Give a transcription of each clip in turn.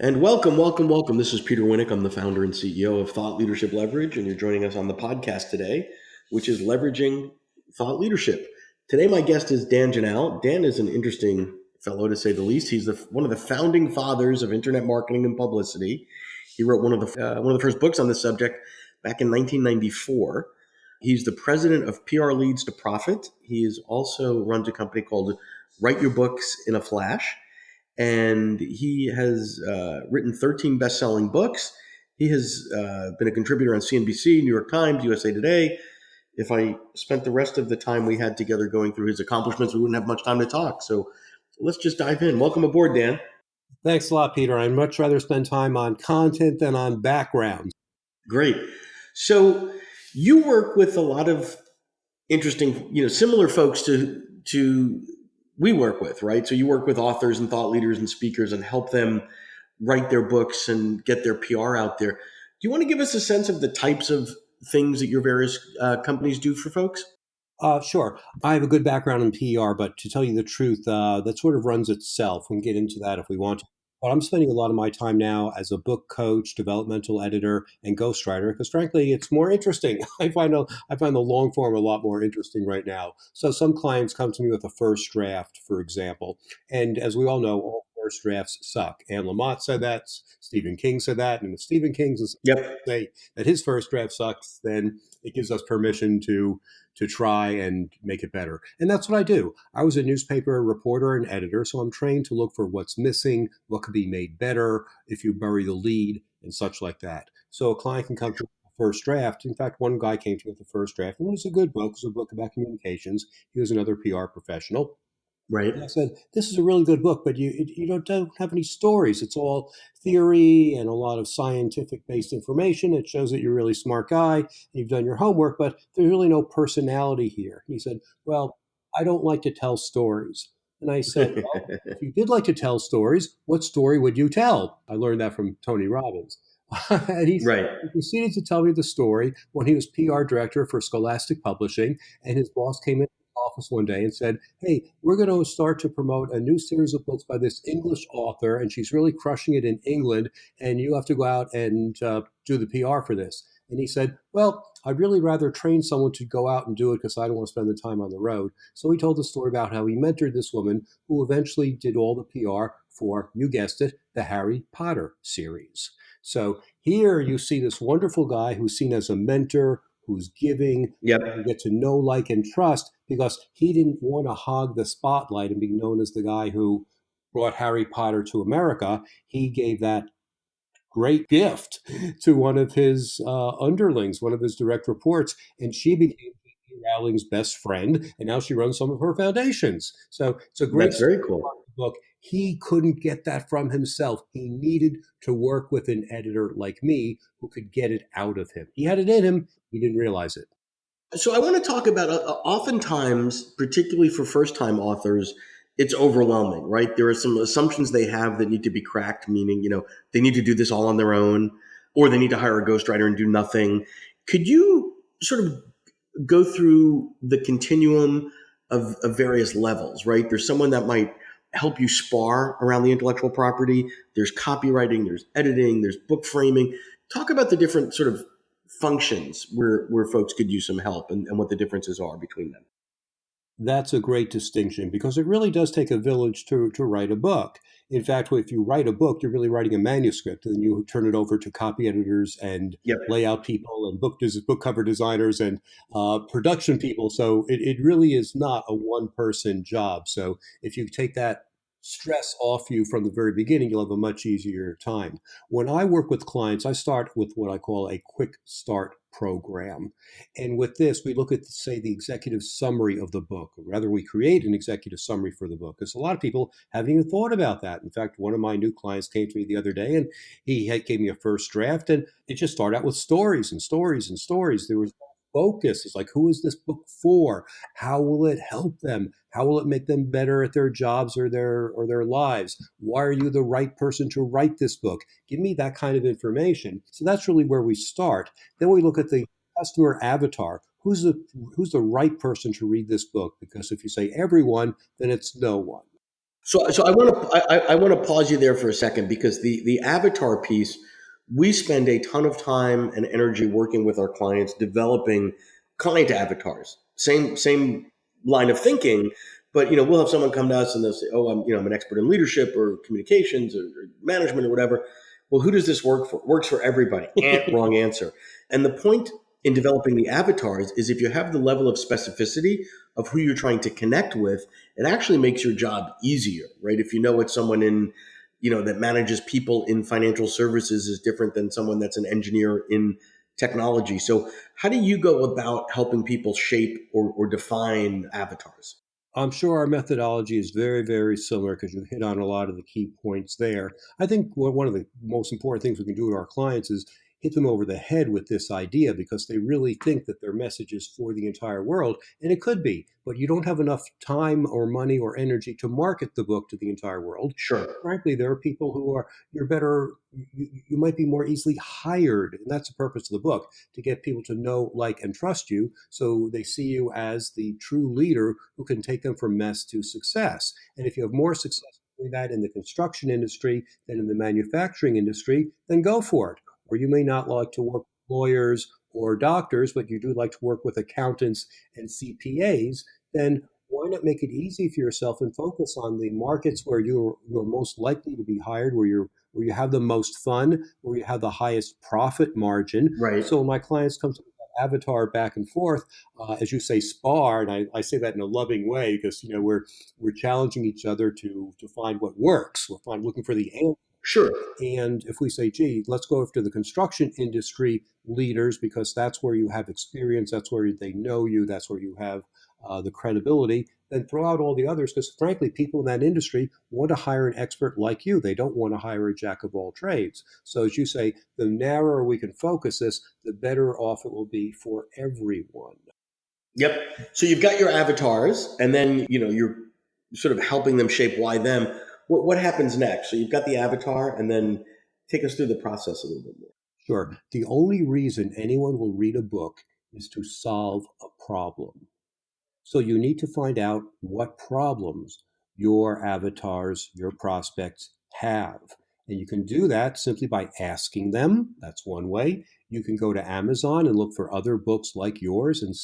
And welcome, welcome, welcome. This is Peter Winnick. I'm the founder and CEO of Thought Leadership Leverage, and you're joining us on the podcast today, which is Leveraging Thought Leadership. Today, my guest is Dan Janal. Dan is an interesting fellow, to say the least. He's one of the founding fathers of internet marketing and publicity. He wrote one of the first books on this subject back in 1994. He's the president of PR Leads to Profit. He is also runs a company called Write Your Books in a Flash, and he has written 13 best-selling books. He has been a contributor on CNBC, New York Times, USA Today. If I spent the rest of the time we had together going through his accomplishments, we wouldn't have much time to talk. So let's just dive in. Welcome aboard, Dan. Thanks a lot, Peter. I'd much rather spend time on content than on background. Great. So you work with a lot of interesting, similar folks to we work with, right? So you work with authors and thought leaders and speakers and help them write their books and get their PR out there. Do you want to give us a sense of the types of things that your various companies do for folks? Sure. I have a good background in PR, but to tell you the truth, that sort of runs itself. We can get into that if we want to. But I'm spending a lot of my time now as a book coach, developmental editor, and ghostwriter because, frankly, it's more interesting. I find the long form a lot more interesting right now. So some clients come to me with a first draft, for example, and as we all know, all first drafts suck. Anne Lamott said that. Stephen King said that, and if Stephen King Yep. say that his first draft sucks, then it gives us permission to try and make it better. And that's what I do. I was a newspaper reporter and editor, so I'm trained to look for what's missing, what could be made better if you bury the lead, and such like that. So a client can come to the first draft. In fact, one guy came to me with the first draft, and it was a good book. It was a book about communications. He was another PR professional. Right. And I said, "This is a really good book, but you don't have any stories. It's all theory and a lot of scientific based information. It shows that you're a really smart guy and you've done your homework, but there's really no personality here." He said, "Well, I don't like to tell stories." And I said, "Well, if you did like to tell stories, what story would you tell?" I learned that from Tony Robbins. And Right. he proceeded to tell me the story when he was PR director for Scholastic Publishing, and his boss came in office one day and said, "Hey, we're going to start to promote a new series of books by this English author, and she's really crushing it in England, and you have to go out and do the PR for this." And he said, "Well, I'd really rather train someone to go out and do it because I don't want to spend the time on the road." So he told the story about how he mentored this woman who eventually did all the PR for, you guessed it, the Harry Potter series. So here you see this wonderful guy who's seen as a mentor, who's giving, you Yep. get to know, like, and trust because he didn't want to hog the spotlight and be known as the guy who brought Harry Potter to America. He gave that great gift to one of his underlings, one of his direct reports, and she became J.K. Rowling's best friend, and now she runs some of her foundations. So it's a great That's story very cool. in the book. He couldn't get that from himself. He needed to work with an editor like me who could get it out of him. He had it in him. He didn't realize it. So I want to talk about oftentimes, particularly for first time authors, it's overwhelming, right? There are some assumptions they have that need to be cracked, meaning, they need to do this all on their own or they need to hire a ghostwriter and do nothing. Could you sort of go through the continuum of various levels, right? There's someone that might help you spar around the intellectual property. There's copywriting, there's editing, there's book framing. Talk about the different sort of functions where folks could use some help and what the differences are between them. That's a great distinction because it really does take a village to write a book. In fact, if you write a book, you're really writing a manuscript, and then you turn it over to copy editors and Yep. layout people and book cover designers and production people. So it really is not a one person job. So if you take that stress off you from the very beginning, you'll have a much easier time. When I work with clients, I start with what I call a quick start program. And with this, we look at, say, the executive summary of the book, or rather, we create an executive summary for the book, because a lot of people haven't even thought about that. In fact, one of my new clients came to me the other day, and gave me a first draft, and it just started out with stories and stories and stories. There was no focus. It's like, who is this book for? How will it help them? How will it make them better at their jobs or their lives? Why are you the right person to write this book? Give me that kind of information. So that's really where we start. Then we look at the customer avatar. Who's the right person to read this book? Because if you say everyone, then it's no one. So I want to pause you there for a second because the avatar piece, we spend a ton of time and energy working with our clients developing client avatars. Same line of thinking, but we'll have someone come to us and they'll say, "Oh, I'm an expert in leadership or communications or management or whatever." Well, who does this work for? Works for everybody. Wrong answer. And the point in developing the avatars is if you have the level of specificity of who you're trying to connect with, it actually makes your job easier, right? If you know it's someone that manages people in financial services is different than someone that's an engineer in technology. So, how do you go about helping people shape or define avatars? I'm sure our methodology is very, very similar because you hit on a lot of the key points there. I think one of the most important things we can do to our clients is hit them over the head with this idea because they really think that their message is for the entire world. And it could be, but you don't have enough time or money or energy to market the book to the entire world. Sure. Frankly, there are people who are, you're better, you might be more easily hired. And that's the purpose of the book, to get people to know, like, and trust you so they see you as the true leader who can take them from mess to success. And if you have more success doing that in the construction industry than in the manufacturing industry, then go for it. Or you may not like to work with lawyers or doctors, but you do like to work with accountants and CPAs, then why not make it easy for yourself and focus on the markets where you're most likely to be hired, where you have the most fun, where you have the highest profit margin. Right. So when my clients come to avatar back and forth, as you say, spar, and I say that in a loving way because we're challenging each other to find what works. Looking for the answer. Sure. And if we say, gee, let's go after the construction industry leaders because that's where you have experience, that's where they know you, that's where you have the credibility, then throw out all the others because, frankly, people in that industry want to hire an expert like you. They don't want to hire a jack of all trades. So, as you say, the narrower we can focus this, the better off it will be for everyone. Yep. So you've got your avatars, and then you're sort of helping them shape why them. What happens next? So you've got the avatar, and then take us through the process a little bit more. Sure. The only reason anyone will read a book is to solve a problem. So you need to find out what problems your avatars, your prospects have. And you can do that simply by asking them. That's one way. You can go to Amazon and look for other books like yours and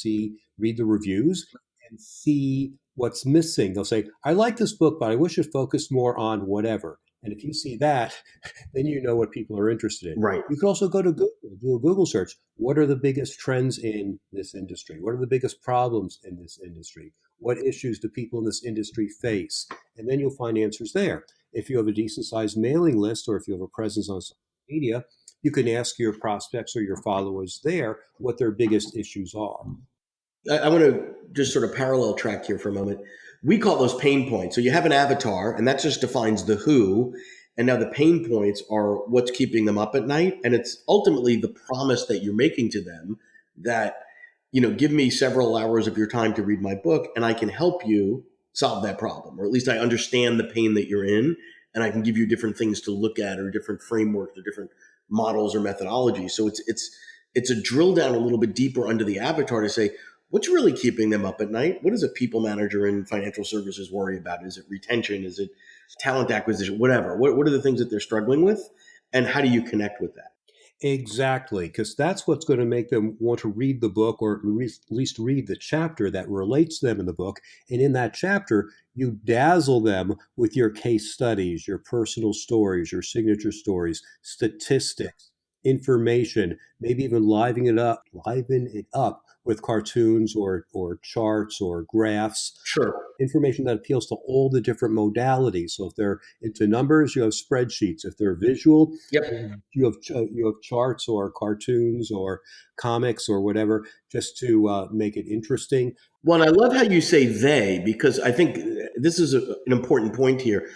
read the reviews and see what's missing. They'll say, I like this book, but I wish it focused more on whatever. And if you see that, then you know what people are interested in. Right. You can also go to Google, do a Google search. What are the biggest trends in this industry? What are the biggest problems in this industry? What issues do people in this industry face? And then you'll find answers there. If you have a decent sized mailing list or if you have a presence on social media, you can ask your prospects or your followers there what their biggest issues are. I want to just sort of parallel track here for a moment. We call those pain points. So you have an avatar, and that just defines the who. And now the pain points are what's keeping them up at night. And it's ultimately the promise that you're making to them that, give me several hours of your time to read my book, and I can help you solve that problem. Or at least I understand the pain that you're in, and I can give you different things to look at or different frameworks or different models or methodologies. So it's a drill down a little bit deeper under the avatar to say, what's really keeping them up at night? What does a people manager in financial services worry about? Is it retention? Is it talent acquisition? Whatever. What are the things that they're struggling with? And how do you connect with that? Exactly, because that's what's going to make them want to read the book or at least read the chapter that relates to them in the book. And in that chapter, you dazzle them with your case studies, your personal stories, your signature stories, statistics, information, maybe even liven it up with cartoons or charts or graphs, Sure. information that appeals to all the different modalities. So if they're into numbers, you have spreadsheets. If they're visual, Yep. you have charts or cartoons or comics or whatever just to make it interesting. Well, and I love how you say they, because I think this is an important point here.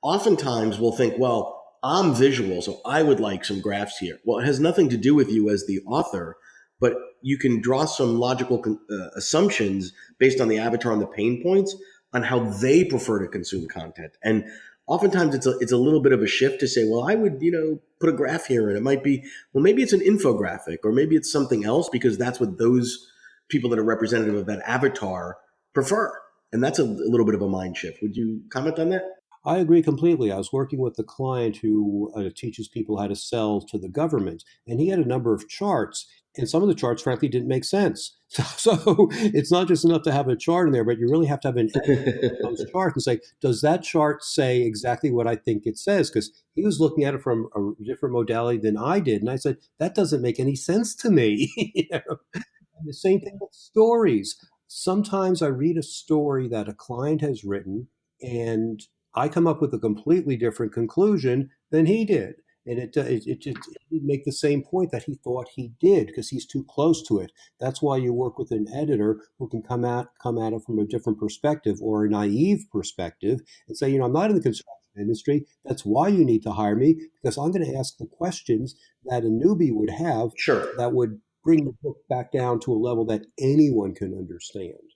Oftentimes we'll think, well, I'm visual, so I would like some graphs here. Well, it has nothing to do with you as the author, but you can draw some logical assumptions based on the avatar and the pain points on how they prefer to consume content. And oftentimes it's a little bit of a shift to say, well, I would, put a graph here, and it might be, well, maybe it's an infographic, or maybe it's something else because that's what those people that are representative of that avatar prefer. And that's a little bit of a mind shift. Would you comment on that? I agree completely. I was working with a client who teaches people how to sell to the government, and he had a number of charts, and some of the charts, frankly, didn't make sense. So it's not just enough to have a chart in there, but you really have to have an those charts and say, does that chart say exactly what I think it says? Because he was looking at it from a different modality than I did, and I said that doesn't make any sense to me. And the same thing with stories. Sometimes I read a story that a client has written, and I come up with a completely different conclusion than he did. And it just he didn't make the same point that he thought he did because he's too close to it. That's why you work with an editor who can come at it from a different perspective or a naive perspective and say, I'm not in the construction industry. That's why you need to hire me because I'm going to ask the questions that a newbie would have Sure. that would bring the book back down to a level that anyone can understand.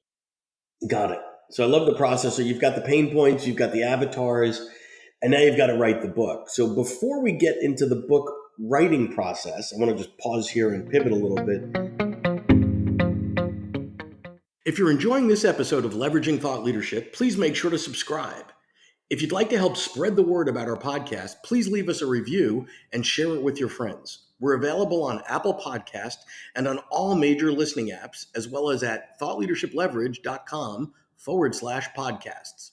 Got it. So I love the process. So you've got the pain points, you've got the avatars, and now you've got to write the book. So before we get into the book writing process, I want to just pause here and pivot a little bit. If you're enjoying this episode of Leveraging Thought Leadership, please make sure to subscribe. If you'd like to help spread the word about our podcast, please leave us a review and share it with your friends. We're available on Apple Podcast and on all major listening apps, as well as at thoughtleadershipleverage.com/podcasts.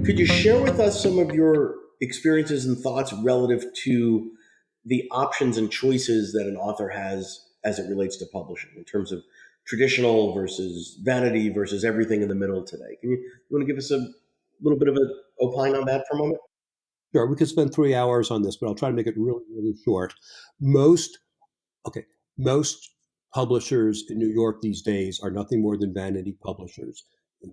Could you share with us some of your experiences and thoughts relative to the options and choices that an author has as it relates to publishing in terms of traditional versus vanity versus everything in the middle today? You want to give us a little bit of a opine on that for a moment? Sure, we could spend 3 hours on this, but I'll try to make it really, really short. Most Okay, most publishers in New York these days are nothing more than vanity publishers.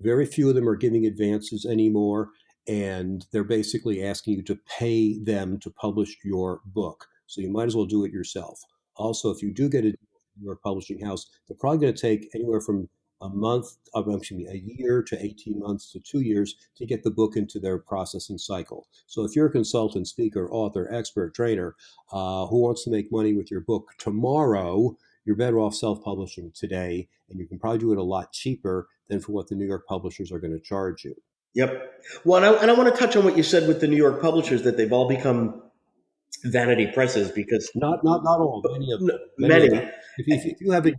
Very few of them are giving advances anymore, and they're basically asking you to pay them to publish your book. So you might as well do it yourself. Also, if you do get a New York publishing house, they're probably going to take anywhere from a month, excuse me, a year to 18 months to 2 years to get the book into their processing cycle. So if you're a consultant, speaker, author, expert, trainer, who wants to make money with your book tomorrow, you're better off self-publishing today, and you can probably do it a lot cheaper than for what the New York publishers are going to charge you. Yep. Well, and I want to touch on what you said with the New York publishers, that they've all become vanity presses because Not all, many of them, many of them. many,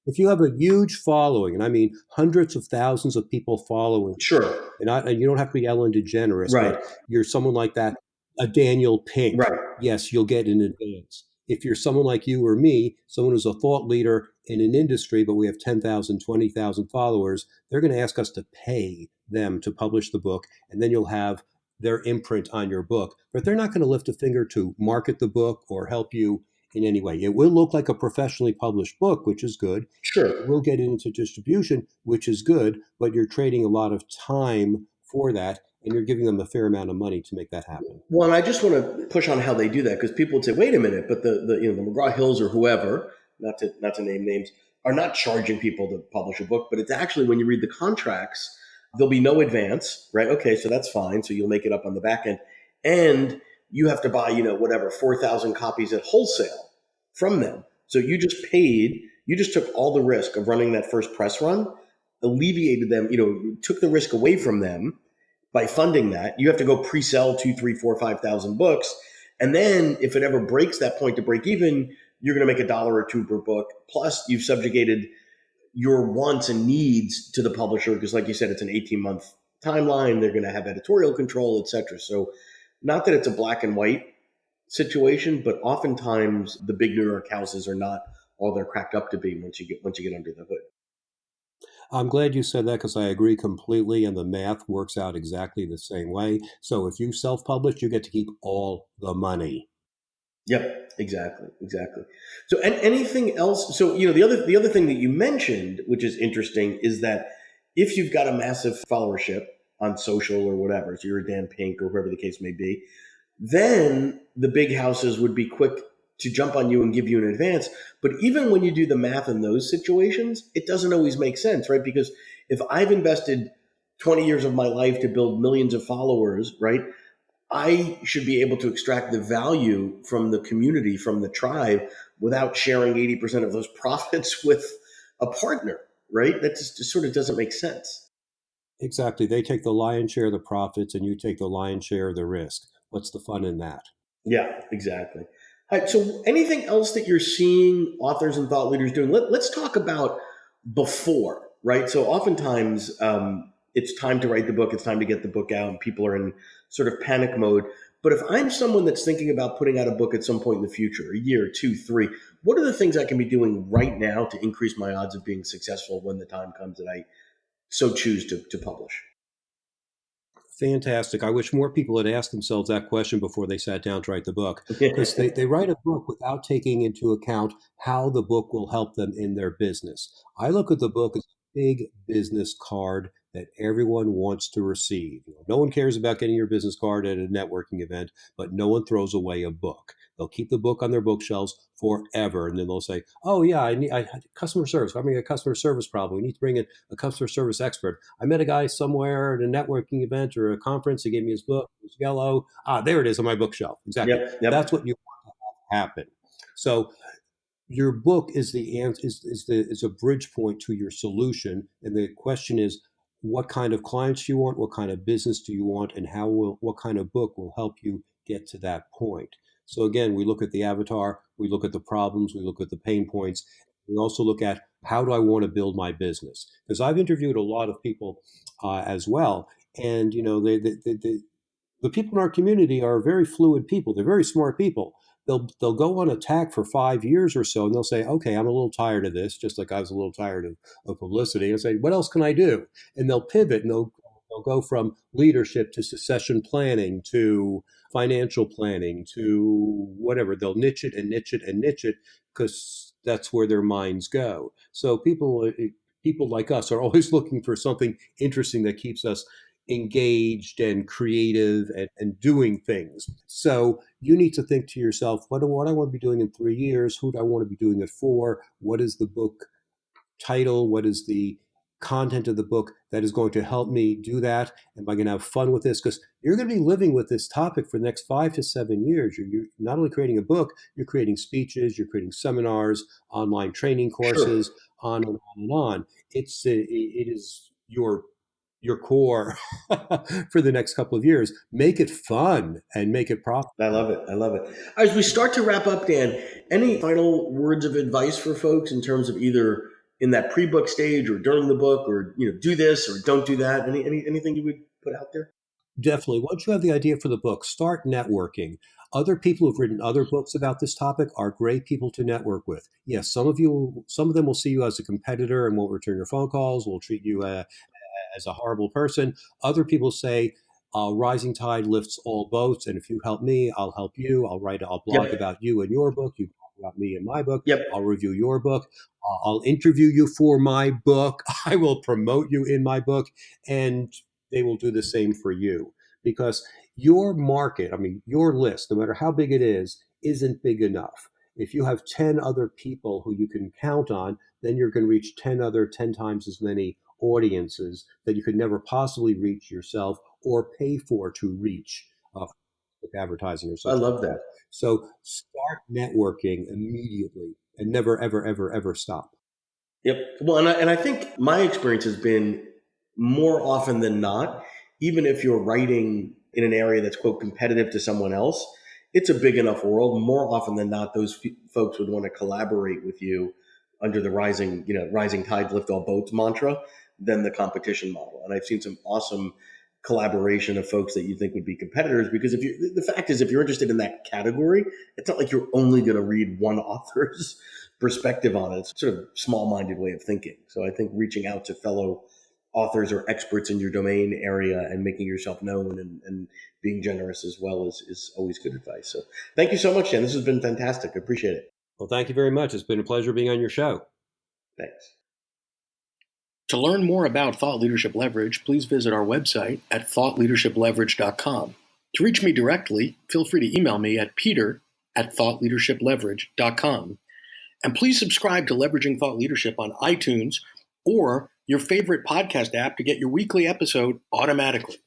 If you have a huge following, and I mean hundreds of thousands of people following, sure, and you don't have to be Ellen DeGeneres, right, but you're someone like that, a Daniel Pink, right. yes, you'll get in advance. If you're someone like you or me, someone who's a thought leader in an industry, but we have 10,000, 20,000 followers, they're going to ask us to pay them to publish the book, and then you'll have their imprint on your book. But they're not going to lift a finger to market the book or help you in any way. It will look like a professionally published book, which is good. Sure. We'll get it into distribution, which is good, but you're trading a lot of time for that, and you're giving them a fair amount of money to make that happen. Well, and I just want to push on how they do that because people would say, "Wait a minute," but the McGraw Hills or whoever, not to name names, are not charging people to publish a book. But it's actually when you read the contracts, there'll be no advance, right? Okay, so that's fine. So you'll make it up on the back end, and you have to buy whatever 4,000 copies at wholesale from them. So you just took all the risk of running that first press run, alleviated them, took the risk away from them by funding that. You have to go pre-sell 2, 3, 4, 5,000 books. And then if it ever breaks that point to break even, you're going to make $1 or $2 per book. Plus you've subjugated your wants and needs to the publisher. Because like you said, it's an 18-month timeline. They're going to have editorial control, etc. So not that it's a black and white situation, but oftentimes the big New York houses are not all they're cracked up to be once you get under the hood. I'm glad you said that because I agree completely, and the math works out exactly the same way. So if you self-publish, you get to keep all the money. Yep, exactly. So, and anything else? So, the other thing that you mentioned, which is interesting, is that if you've got a massive followership on social or whatever, so you're a Dan Pink or whoever the case may be, then the big houses would be quick to jump on you and give you an advance. But even when you do the math in those situations, it doesn't always make sense, right? Because if I've invested 20 years of my life to build millions of followers, right? I should be able to extract the value from the community, from the tribe, without sharing 80% of those profits with a partner, right? That just sort of doesn't make sense. Exactly. They take the lion's share of the profits and you take the lion's share of the risk. What's the fun in that? Yeah, exactly. All right, so anything else that you're seeing authors and thought leaders doing? Let's talk about before, right? So oftentimes it's time to write the book, it's time to get the book out, and people are in sort of panic mode. But if I'm someone that's thinking about putting out a book at some point in the future, a year, two, three, what are the things I can be doing right now to increase my odds of being successful when the time comes that I so choose to publish? Fantastic. I wish more people had asked themselves that question before they sat down to write the book, because they write a book without taking into account how the book will help them in their business. I look at the book as a big business card that everyone wants to receive. No one cares about getting your business card at a networking event, but no one throws away a book. They'll keep the book on their bookshelves forever, and then they'll say, "Oh yeah, I customer service. I'm having a customer service problem. We need to bring in a customer service expert. I met a guy somewhere at a networking event or a conference. He gave me his book. It was yellow. Ah, there it is on my bookshelf. Exactly. Yep, yep. That's what you want to have happen. So your book is the answer, is a bridge point to your solution, and the question is, what kind of clients you want, what kind of business do you want, and what kind of book will help you get to that point. So again, we look at the avatar, we look at the problems, we look at the pain points. We also look at, how do I want to build my business, because I've interviewed a lot of people as well, and the people in our community are very fluid people. They're very smart people. They'll go on attack for 5 years or so, and they'll say, "Okay, I'm a little tired of this," just like I was a little tired of publicity. And say, "What else can I do?" And they'll pivot, and they'll go from leadership to succession planning to financial planning to whatever. They'll niche it and niche it and niche it, because that's where their minds go. So people like us are always looking for something interesting that keeps us engaged and creative and doing things. So you need to think to yourself, what I want to be doing in 3 years? Who do I want to be doing it for? What is the book title? What is the content of the book that is going to help me do that? Am I going to have fun with this? Because you're going to be living with this topic for the next 5 to 7 years. You're not only creating a book, you're creating speeches, you're creating seminars, online training Sure. courses, on and on and on. It is your core for the next couple of years. Make it fun and make it profitable. I love it. I love it. As we start to wrap up, Dan, any final words of advice for folks in terms of either in that pre-book stage or during the book, or do this or don't do that? Anything you would put out there? Definitely. Once you have the idea for the book, start networking. Other people who've written other books about this topic are great people to network with. Yes, some of them will see you as a competitor and won't return your phone calls, will treat you as a horrible person. Other people say, rising tide lifts all boats, and if you help me, I'll help you. I'll blog Yep. about you and your book. You blog about me and my book. Yep. I'll review your book. I'll interview you for my book. I will promote you in my book, and they will do the same for you, because your market, I mean, your list, no matter how big it is, isn't big enough. If you have 10 other people who you can count on, then you're going to reach 10 times as many audiences that you could never possibly reach yourself or pay for to reach with advertising or I such love like that. that. So start networking immediately and never, ever, ever, ever stop. Yep. Well, and I think my experience has been more often than not, even if you're writing in an area that's quote competitive to someone else, it's a big enough world. More often than not, those folks would want to collaborate with you under the rising tide lift all boats mantra than the competition model. And I've seen some awesome collaboration of folks that you think would be competitors, because if you the fact is, if you're interested in that category, it's not like you're only going to read one author's perspective on it. It's sort of small-minded way of thinking. So I think reaching out to fellow authors or experts in your domain area and making yourself known, and being generous as well is always good advice. So thank you so much, Dan. This has been fantastic. I appreciate it. Well, thank you very much. It's been a pleasure being on your show. Thanks. To learn more about Thought Leadership Leverage, please visit our website at thoughtleadershipleverage.com. To reach me directly, feel free to email me at peter@thoughtleadershipleverage.com. And please subscribe to Leveraging Thought Leadership on iTunes or your favorite podcast app to get your weekly episode automatically.